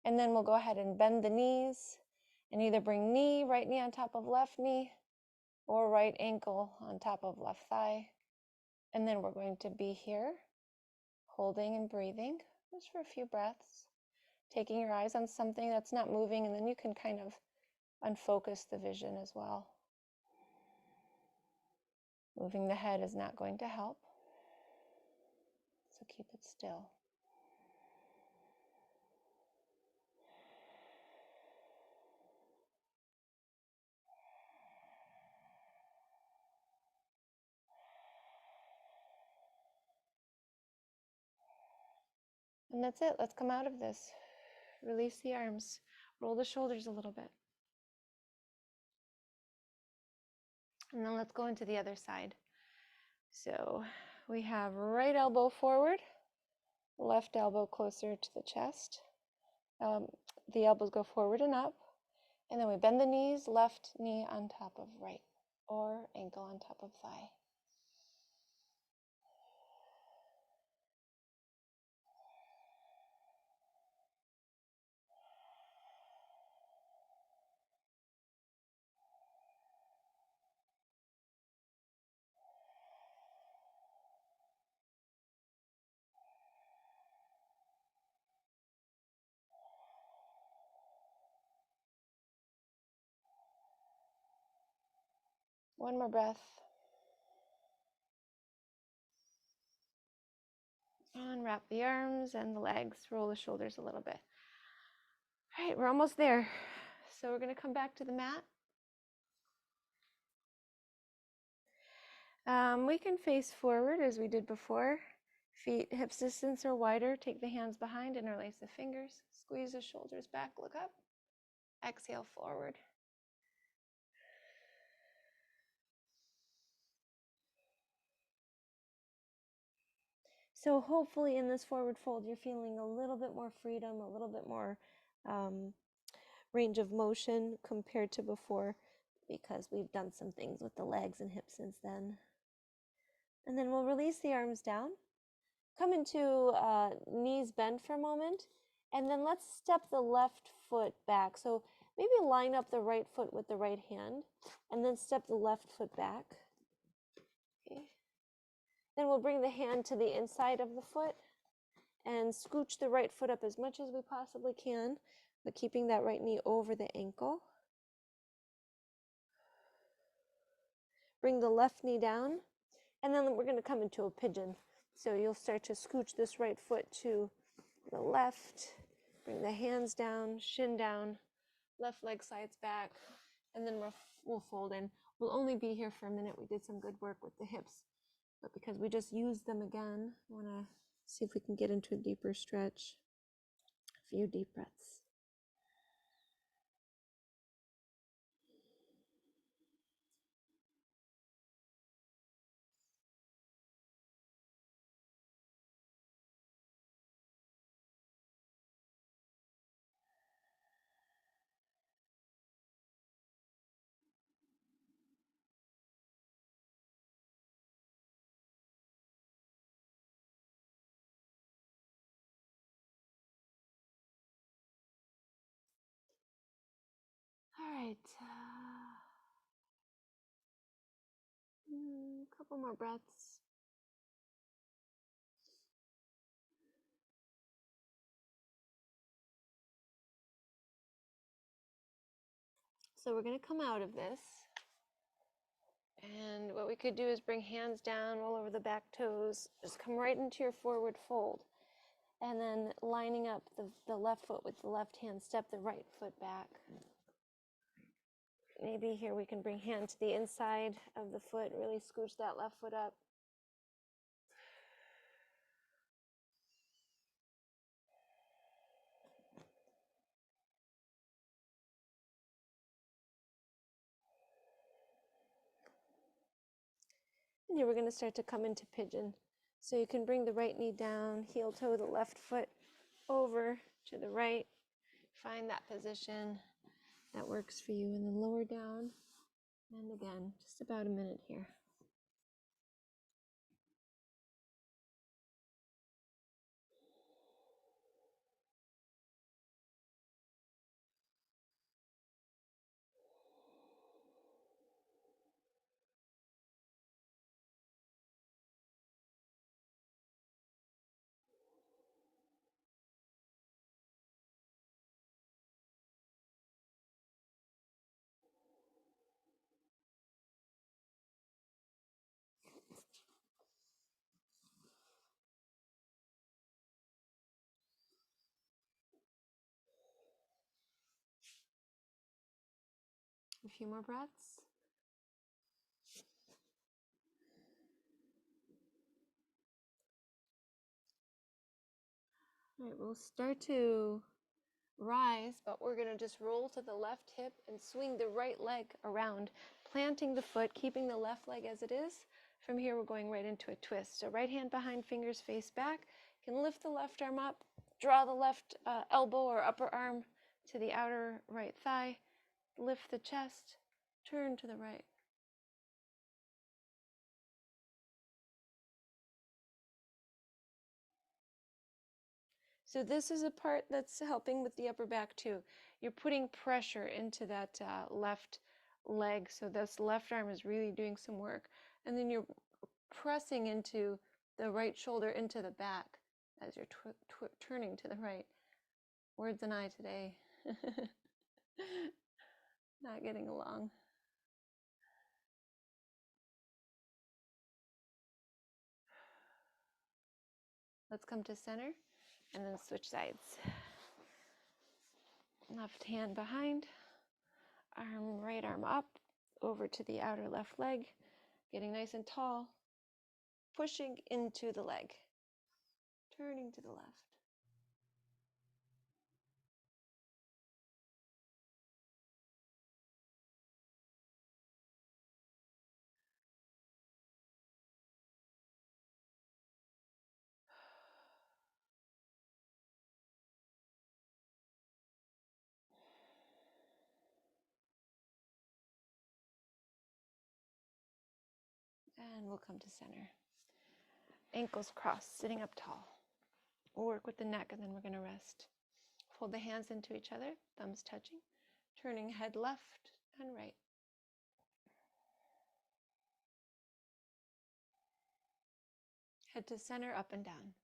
And then we'll go ahead and bend the knees and either bring right knee on top of left knee or right ankle on top of left thigh. And then we're going to be here, holding and breathing just for a few breaths. Taking your eyes on something that's not moving, and then you can kind of unfocus the vision as well. Moving the head is not going to help, so keep it still. And that's it. Let's come out of this. Release the arms. Roll the shoulders a little bit. And then let's go into the other side. So we have right elbow forward, left elbow closer to the chest. The elbows go forward and up. And then we bend the knees, left knee on top of right, or ankle on top of thigh. One more breath. Unwrap the arms and the legs. Roll the shoulders a little bit. All right, we're almost there. So we're going to come back to the mat. We can face forward as we did before. Feet hips distance or wider. Take the hands behind, interlace the fingers. Squeeze the shoulders back, look up. Exhale forward. So hopefully in this forward fold, you're feeling a little bit more freedom, a little bit more range of motion compared to before, because we've done some things with the legs and hips since then. And then we'll release the arms down. Come into knees bent for a moment, and then let's step the left foot back. So maybe line up the right foot with the right hand and then step the left foot back. Okay. Then we'll bring the hand to the inside of the foot and scooch the right foot up as much as we possibly can, but keeping that right knee over the ankle. Bring the left knee down, and then we're going to come into a pigeon. So you'll start to scooch this right foot to the left, bring the hands down, shin down, left leg slides back, and then we'll fold in. We'll only be here for a minute. We did some good work with the hips, but because we just used them again, I want to see if we can get into a deeper stretch. A few deep breaths. All right. A couple more breaths. So we're going to come out of this. And what we could do is bring hands down, roll over the back toes, just come right into your forward fold. And then lining up the left foot with the left hand, step the right foot back. Maybe here we can bring hand to the inside of the foot, really scooch that left foot up. And here we're going to start to come into pigeon. So you can bring the right knee down, heel toe the left foot over to the right. Find that position that works for you, and then lower down. And again, just about a minute here. A few more breaths. All right, we'll start to rise, but we're going to just roll to the left hip and swing the right leg around, planting the foot, keeping the left leg as it is. From here, we're going right into a twist. So right hand behind, fingers face back. You can lift the left arm up, draw the left elbow or upper arm to the outer right thigh, lift the chest, turn to the right. So this is a part that's helping with the upper back too. You're putting pressure into that left leg, so this left arm is really doing some work. And then you're pressing into the right shoulder into the back as you're turning to the right. Words and I today. Not getting along. Let's come to center and then switch sides. Left hand behind, right arm up, over to the outer left leg, getting nice and tall, pushing into the leg, turning to the left. And we'll come to center. Ankles crossed, sitting up tall. We'll work with the neck and then we're going to rest. Fold the hands into each other, thumbs touching. Turning head left and right. Head to center, up and down.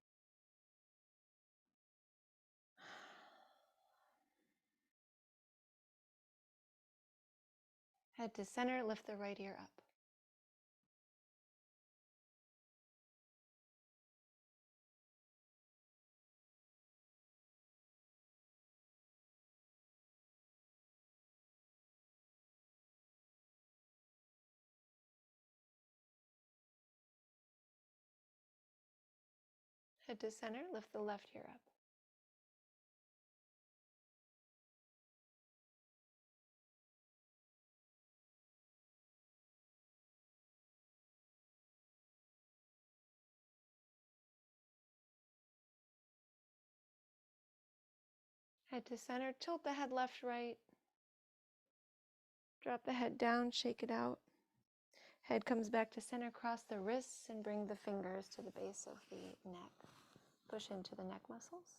Head to center, lift the right ear up. Head to center, lift the left ear up. Head to center, tilt the head left, right. Drop the head down, shake it out. Head comes back to center, cross the wrists and bring the fingers to the base of the neck. Push into the neck muscles.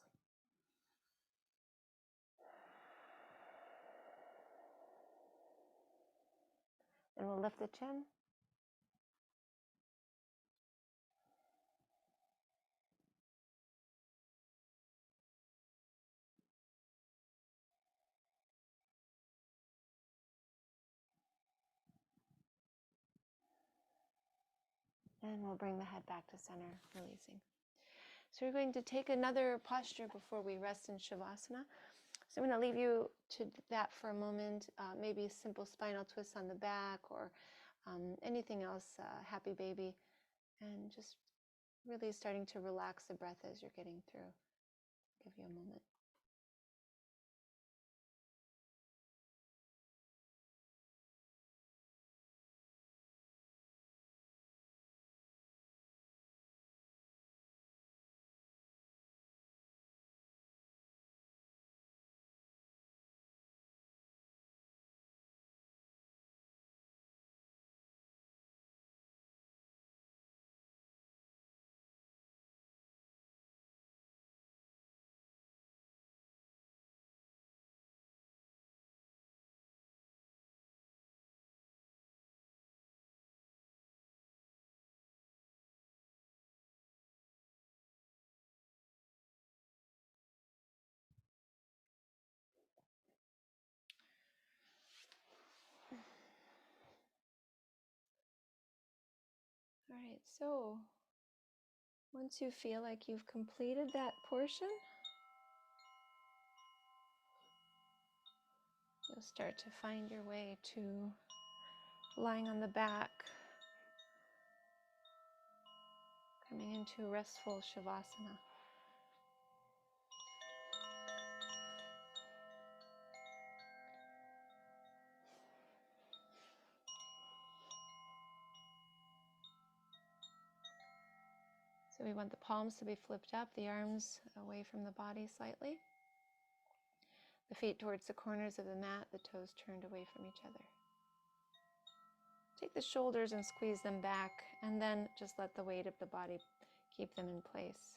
And we'll lift the chin. And we'll bring the head back to center, releasing. So we're going to take another posture before we rest in shavasana. So I'm going to leave you to that for a moment, maybe a simple spinal twist on the back or anything else, happy baby, and just really starting to relax the breath as you're getting through. Give you a moment. All right, so once you feel like you've completed that portion, you'll start to find your way to lying on the back, coming into restful shavasana. So we want the palms to be flipped up, the arms away from the body slightly, the feet towards the corners of the mat, the toes turned away from each other. Take the shoulders and squeeze them back, and then just let the weight of the body keep them in place.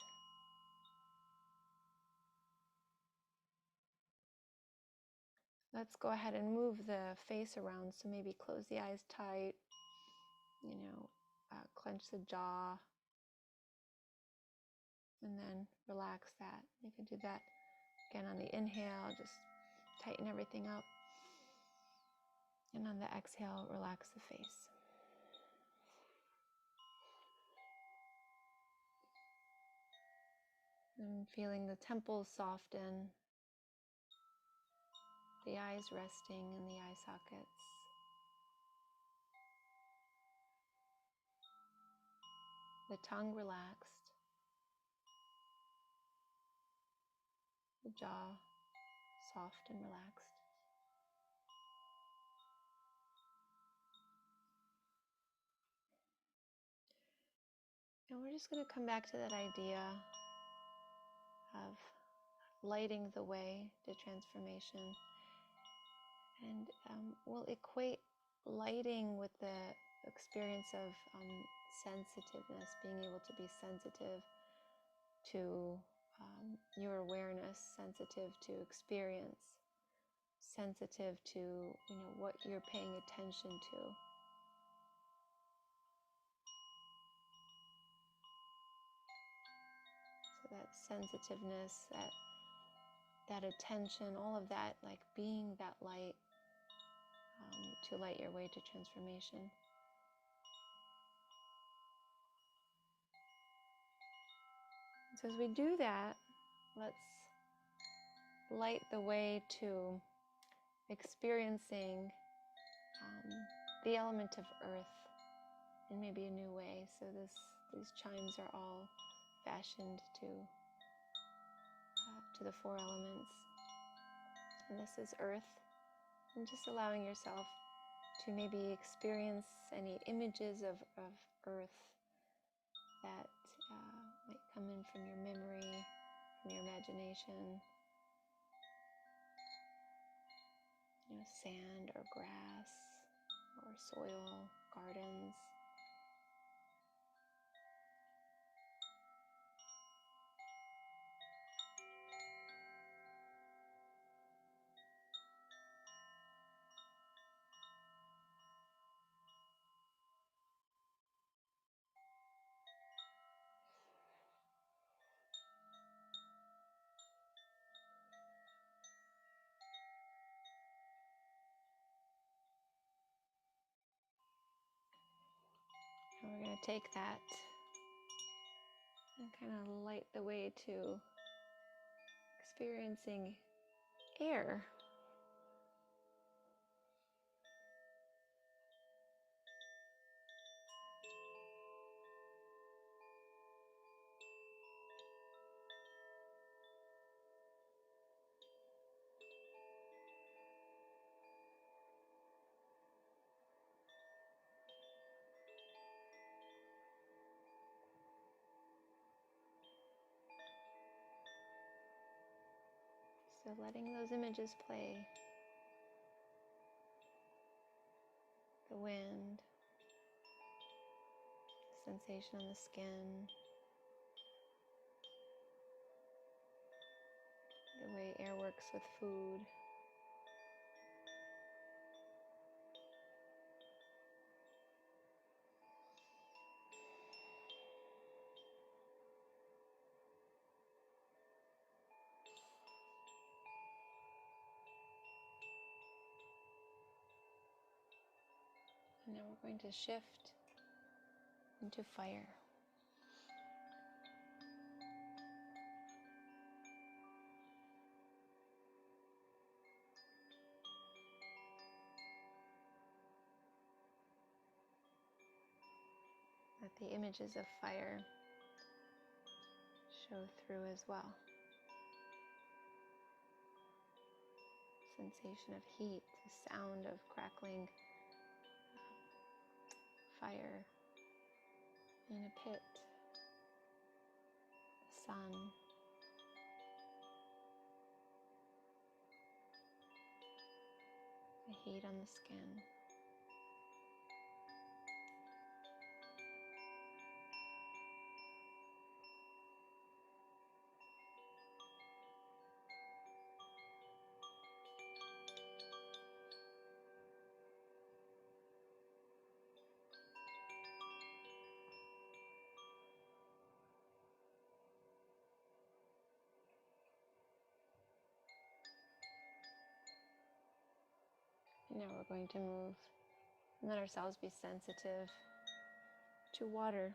Let's go ahead and move the face around, so maybe close the eyes tight, clench the jaw, and then relax that. You can do that again on the inhale, just tighten everything up. And on the exhale, relax the face. And feeling the temples soften, the eyes resting in the eye sockets. The tongue relaxed. The jaw soft and relaxed. And we're just going to come back to that idea of lighting the way to transformation. And we'll equate lighting with the experience of sensitiveness, being able to be sensitive to your awareness, sensitive to experience. sensitive to, what you're paying attention to. So that sensitiveness, that attention, all of that, like being that light, to light your way to transformation. So as we do that, let's light the way to experiencing the element of earth in maybe a new way. So these chimes are all fashioned to the four elements, and this is earth. And just allowing yourself to maybe experience any images of earth that might come in from your memory, from your imagination. Sand or grass or soil, gardens. And we're going to take that and kind of light the way to experiencing air. So letting those images play. The wind, the sensation on the skin, the way air works with food. And now we're going to shift into fire. Let the images of fire show through as well. Sensation of heat, the sound of crackling fire in a pit, the sun, the heat on the skin. And now we're going to move and let ourselves be sensitive to water.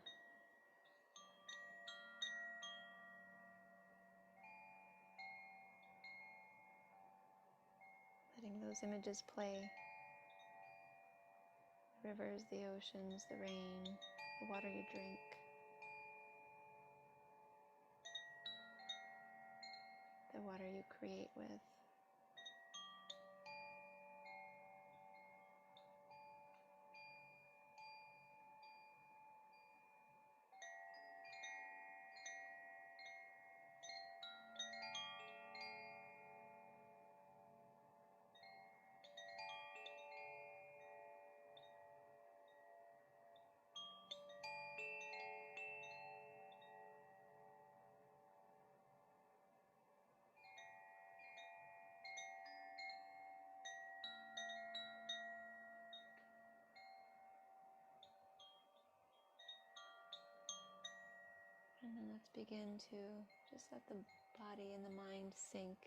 Letting those images play. The rivers, the oceans, the rain, the water you drink. The water you create with. Let's begin to just let the body and the mind sink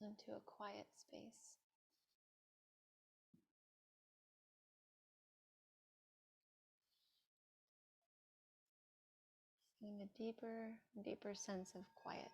into a quiet space. Feeling a deeper and deeper sense of quiet.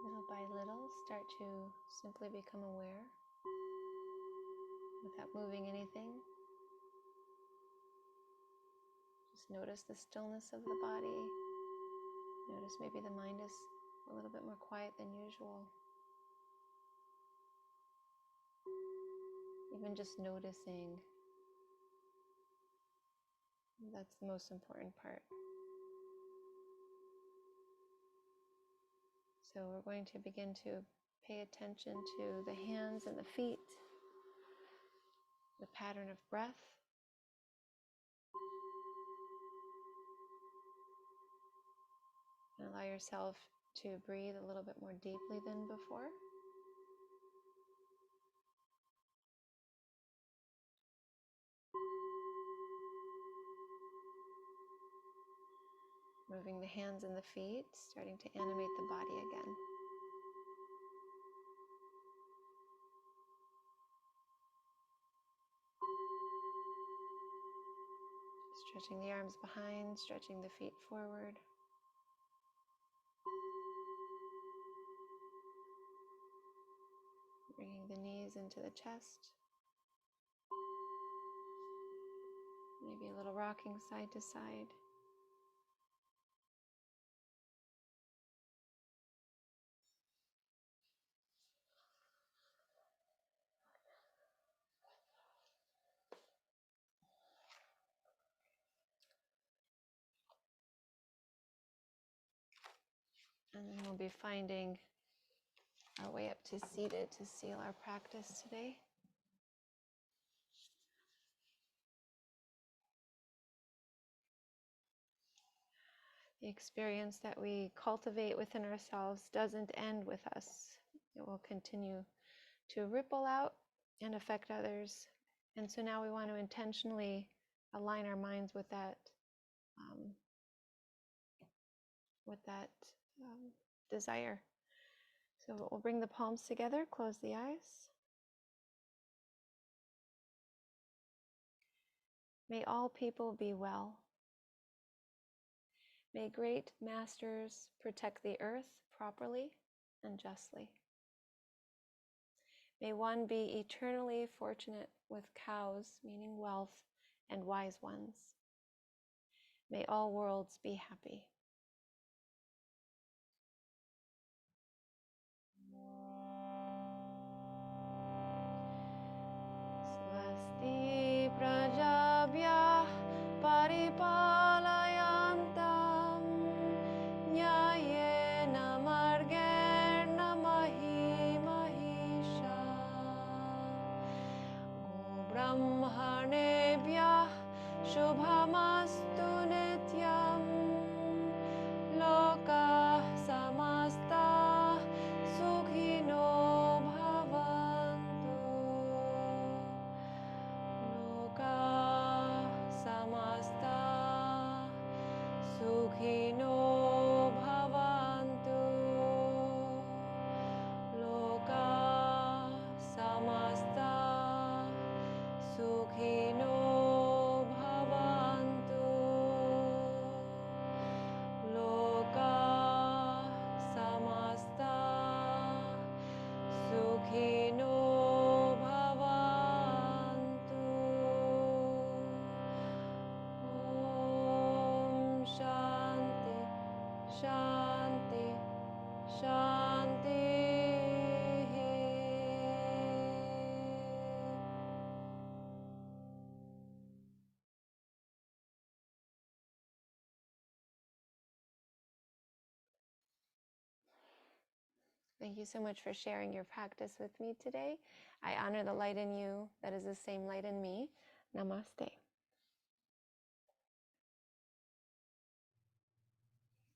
Little by little, start to simply become aware without moving anything. Just notice the stillness of the body. Notice maybe the mind is a little bit more quiet than usual. Even just noticing, that's the most important part. So we're going to begin to pay attention to the hands and the feet, the pattern of breath. And allow yourself to breathe a little bit more deeply than before. Moving the hands and the feet, starting to animate the body again. Stretching the arms behind, stretching the feet forward. Bringing the knees into the chest. Maybe a little rocking side to side. And then we'll be finding our way up to seated to seal our practice today. The experience that we cultivate within ourselves doesn't end with us. It will continue to ripple out and affect others. And so now we want to intentionally align our minds with that desire. So we'll bring the palms together, close the eyes. May all people be well. May great masters protect the earth properly and justly. May one be eternally fortunate with cows, meaning wealth, and wise ones. May all worlds be happy. Brahmanebhyah Shubhamastu Nityam Loka Samasta Sukhino Bhavantu Loka Samasta Sukhino Bhavantu Loka Samasta Sukhino Bhavantu Loka Samasta Sukhino Bhavantu Om Shanti Shanti Shanti. Thank you so much for sharing your practice with me today. I honor the light in you that is the same light in me. Namaste.